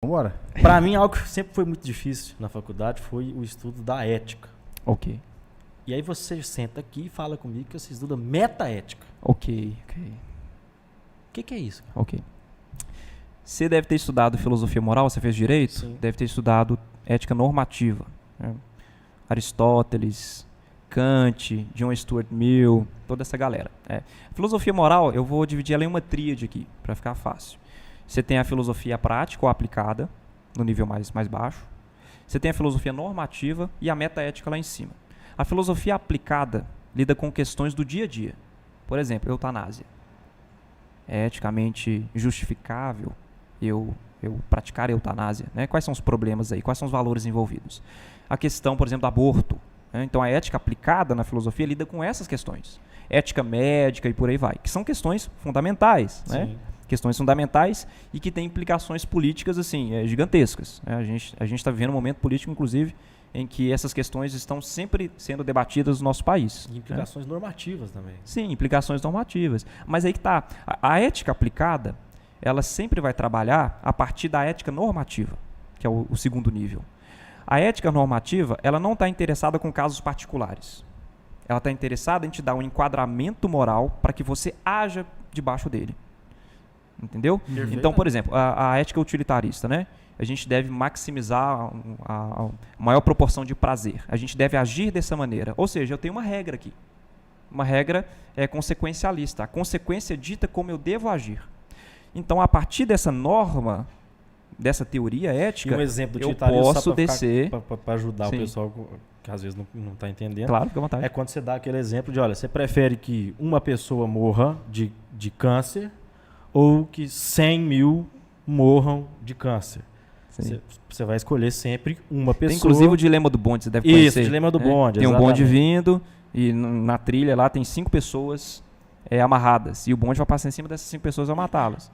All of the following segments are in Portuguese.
Vambora. Para mim, algo que sempre foi muito difícil na faculdade foi o estudo da ética. Ok. E aí você senta aqui e fala comigo que você estuda metaética. Ok. O que é isso, cara? Ok. Você deve ter estudado filosofia moral, você fez direito? Sim. Deve ter estudado ética normativa. Né? Aristóteles, Kant, John Stuart Mill, toda essa galera. Filosofia moral, eu vou dividir ela em uma tríade aqui, para ficar fácil. Você tem a filosofia prática ou aplicada, no nível mais baixo. Você tem a filosofia normativa e a metaética lá em cima. A filosofia aplicada lida com questões do dia a dia. Por exemplo, eutanásia. É eticamente justificável eu praticar a eutanásia? Né? Quais são os problemas aí? Quais são os valores envolvidos? A questão, por exemplo, do aborto. Né? Então, a ética aplicada na filosofia lida com essas questões. Ética médica e por aí vai. Que são questões fundamentais. Né? Questões fundamentais e que têm implicações políticas assim, gigantescas. Né? A gente está vivendo um momento político, inclusive, em que essas questões estão sempre sendo debatidas no nosso país. E implicações normativas também. Sim, implicações normativas. Mas aí que está. A ética aplicada, ela sempre vai trabalhar a partir da ética normativa, que é o segundo nível. A ética normativa, ela não está interessada com casos particulares. Ela está interessada em te dar um enquadramento moral para que você haja debaixo dele. Entendeu? Perfeito. Então, por exemplo, a ética utilitarista, né? A gente deve maximizar a maior proporção de prazer. A gente deve agir dessa maneira. Ou seja, eu tenho uma regra aqui. Uma regra consequencialista. A consequência dita como eu devo agir. Então, a partir dessa norma, dessa teoria ética, e um exemplo do eu utilitarista, posso descer... Para ajudar Sim. o pessoal que às vezes não está entendendo. Claro, fica à vontade. É quando você dá aquele exemplo de, olha, você prefere que uma pessoa morra de câncer ou que 100 mil morram de câncer? Você vai escolher sempre uma pessoa. Tem inclusive o dilema do bonde, você deve conhecer. Isso, o dilema do bonde, Tem um exatamente. bonde vindo e na trilha lá tem 5 pessoas amarradas. E o bonde vai passar em cima dessas 5 pessoas e vai matá-las.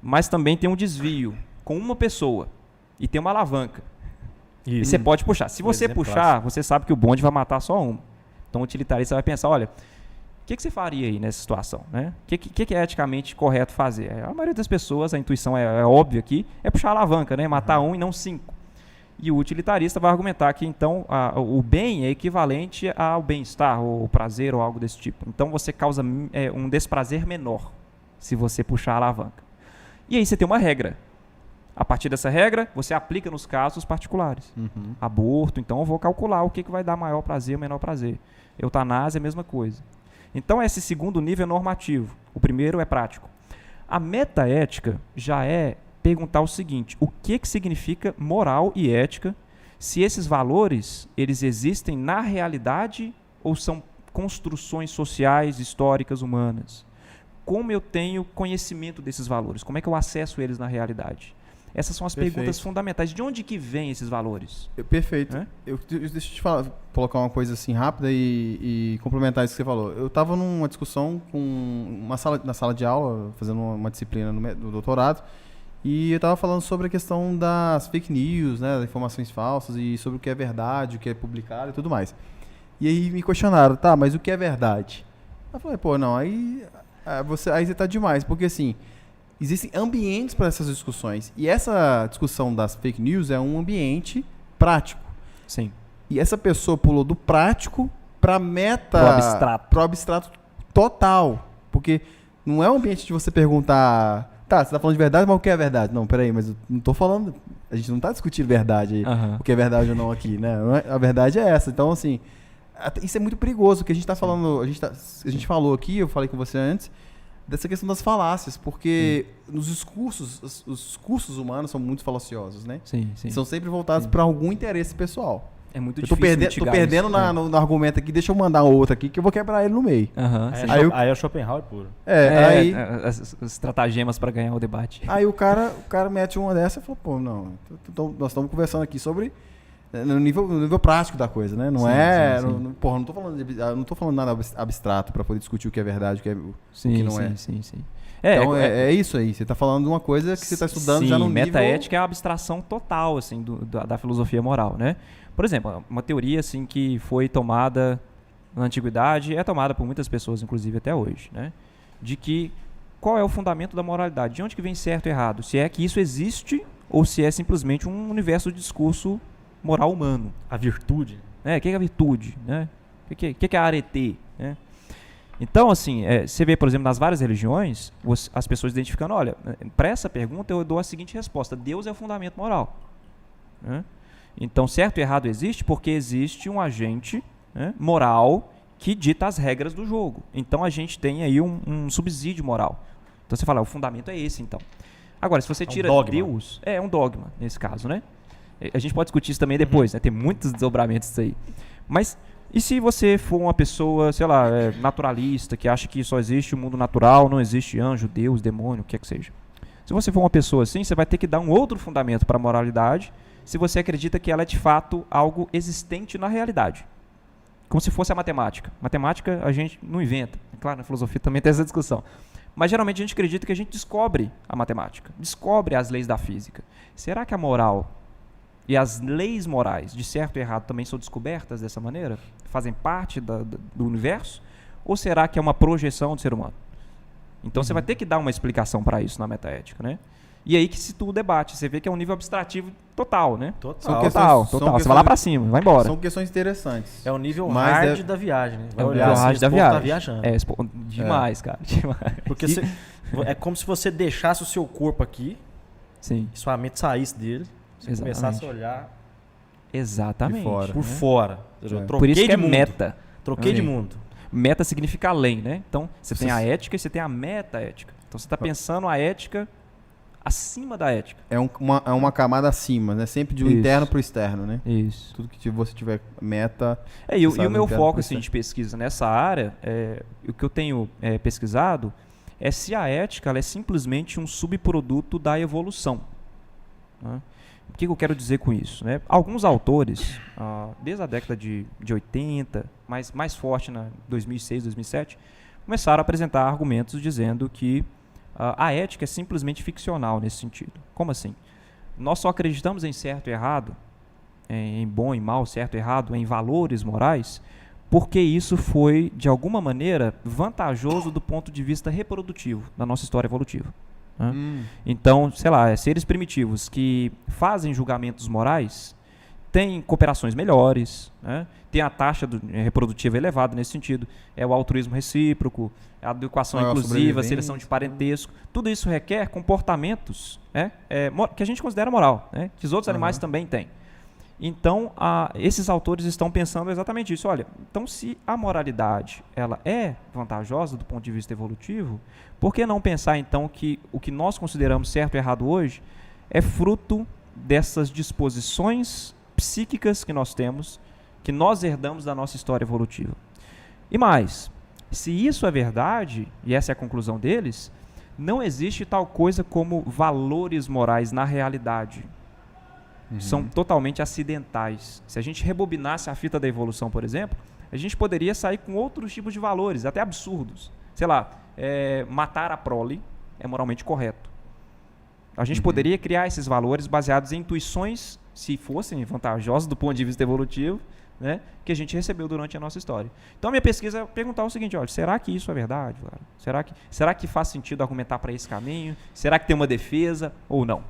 Mas também tem um desvio com uma pessoa e tem uma alavanca. Isso. E você pode puxar. Se você puxar, você sabe que o bonde vai matar só uma. Então o utilitarista vai pensar, olha, o que você faria aí nessa situação? Né? O que é eticamente correto fazer? A maioria das pessoas, a intuição é óbvia aqui, é puxar a alavanca, né? Matar um e não 5. E o utilitarista vai argumentar que então o bem é equivalente ao bem-estar, ou prazer, ou algo desse tipo. Então você causa um desprazer menor se você puxar a alavanca. E aí você tem uma regra. A partir dessa regra, você aplica nos casos particulares. Aborto, então eu vou calcular o que vai dar maior prazer ou menor prazer. Eutanásia, a mesma coisa. Então, esse segundo nível é normativo. O primeiro é prático. A metaética já é perguntar o seguinte: o que significa moral e ética, se esses valores eles existem na realidade ou são construções sociais, históricas, humanas? Como eu tenho conhecimento desses valores? Como é que eu acesso eles na realidade? Essas são as perguntas fundamentais. De onde que vêm esses valores? Perfeito. Deixa eu te colocar uma coisa assim rápida e complementar isso que você falou. Eu estava numa discussão na sala de aula, fazendo uma disciplina no doutorado, e eu estava falando sobre a questão das fake news, né, das informações falsas e sobre o que é verdade, o que é publicado e tudo mais. E aí me questionaram, tá, mas o que é verdade? Eu falei, pô, não, aí você tá demais, porque assim... Existem ambientes para essas discussões. E essa discussão das fake news é um ambiente prático. Sim. E essa pessoa pulou do prático para pro abstrato total. Porque não é um ambiente de você perguntar... Tá, você está falando de verdade, mas o que é verdade? Não, peraí, mas eu não estou falando... A gente não está discutindo verdade aí, o que é verdade ou não aqui, né? A verdade é essa. Então, assim... Isso é muito perigoso, porque a gente está falando... A gente falou aqui, eu falei com você antes... dessa questão das falácias, porque nos discursos, os discursos humanos são muito falaciosos, né? Sim. São sempre voltados para algum interesse pessoal. É muito difícil. Tô perdendo no argumento aqui, deixa eu mandar outro aqui que eu vou quebrar ele no meio. Aí é Schopenhauer puro. Aí as estratagemas para ganhar o debate. Aí o cara mete uma dessa e falou, pô, não, nós estamos conversando aqui sobre no nível prático da coisa, né? Não porra, não tô falando nada abstrato para poder discutir o que é verdade, o que não é. Sim. Então é isso aí. Você está falando de uma coisa que você está estudando já no nível... Metaética é a abstração total assim, da filosofia moral, né? Por exemplo, uma teoria assim, que foi tomada na antiguidade, é tomada por muitas pessoas, inclusive até hoje, né? De que qual é o fundamento da moralidade? De onde que vem certo e errado? Se é que isso existe ou se é simplesmente um universo de discurso moral humano. A virtude. O que é a virtude? Né? O que é a arete? Né? Então, assim, você vê, por exemplo, nas várias religiões, as pessoas identificando, olha, para essa pergunta eu dou a seguinte resposta: Deus é o fundamento moral. Né? Então, certo e errado existe porque existe um agente, né, moral que dita as regras do jogo. Então, a gente tem aí um subsídio moral. Então, você fala, o fundamento é esse, então. Agora, se você tira Deus... É um dogma, nesse caso, né? A gente pode discutir isso também depois, né? Tem muitos desdobramentos disso aí. Mas, e se você for uma pessoa, sei lá, naturalista, que acha que só existe o mundo natural, não existe anjo, Deus, demônio, o que é que seja? Se você for uma pessoa assim, você vai ter que dar um outro fundamento para a moralidade, se você acredita que ela é de fato algo existente na realidade. Como se fosse a matemática. Matemática a gente não inventa. Claro, na filosofia também tem essa discussão. Mas geralmente a gente acredita que a gente descobre a matemática, descobre as leis da física. Será que a moral e as leis morais de certo e errado também são descobertas dessa maneira? Fazem parte do universo? Ou será que é uma projeção do ser humano? Então você vai ter que dar uma explicação para isso na metaética, né? E aí que se tudo debate, você vê que é um nível abstrativo total, né? Total. Você vai lá pra cima, vai embora. São questões interessantes. É o nível hard da viagem, né? Vai olhar, hard da viagem. Tá viajando. Demais, cara. Demais. Porque é como se você deixasse o seu corpo aqui, sim, e sua mente saísse dele, você começasse a olhar exatamente por fora. Por isso que é meta. Troquei de mundo. Meta significa além, né? Então, você tem a ética e você tem a metaética. Então, você está pensando a ética acima da ética. É uma camada acima, né? Sempre de interno para o externo, né? Isso. Tudo que você tiver meta... E o meu foco assim, de pesquisa nessa área, o que eu tenho pesquisado, é se a ética ela é simplesmente um subproduto da evolução. Né? O que eu quero dizer com isso? Né? Alguns autores, desde a década de 80, mais forte na 2006, 2007, começaram a apresentar argumentos dizendo que a ética é simplesmente ficcional nesse sentido. Como assim? Nós só acreditamos em certo e errado, em bom e mal, certo e errado, em valores morais, porque isso foi, de alguma maneira, vantajoso do ponto de vista reprodutivo da nossa história evolutiva. Né? Então, sei lá, seres primitivos que fazem julgamentos morais têm cooperações melhores, né? Tem a taxa reprodutiva elevada nesse sentido, é o altruísmo recíproco, a adequação inclusiva, a seleção de parentesco, tudo isso requer comportamentos que a gente considera moral, né? Que os outros animais também têm. Então, esses autores estão pensando exatamente isso. Olha, então se a moralidade ela é vantajosa do ponto de vista evolutivo, por que não pensar então que o que nós consideramos certo e errado hoje é fruto dessas disposições psíquicas que nós temos, que nós herdamos da nossa história evolutiva? E mais, se isso é verdade, e essa é a conclusão deles, não existe tal coisa como valores morais na realidade. São totalmente acidentais. Se a gente rebobinasse a fita da evolução, por exemplo, a gente poderia sair com outros tipos de valores, até absurdos. Sei lá, matar a prole é moralmente correto. A gente poderia criar esses valores baseados em intuições, se fossem vantajosas do ponto de vista evolutivo, né, que a gente recebeu durante a nossa história. Então, a minha pesquisa é perguntar o seguinte: olha, será que isso é verdade? Cara? Será que faz sentido argumentar para esse caminho? Será que tem uma defesa ou não?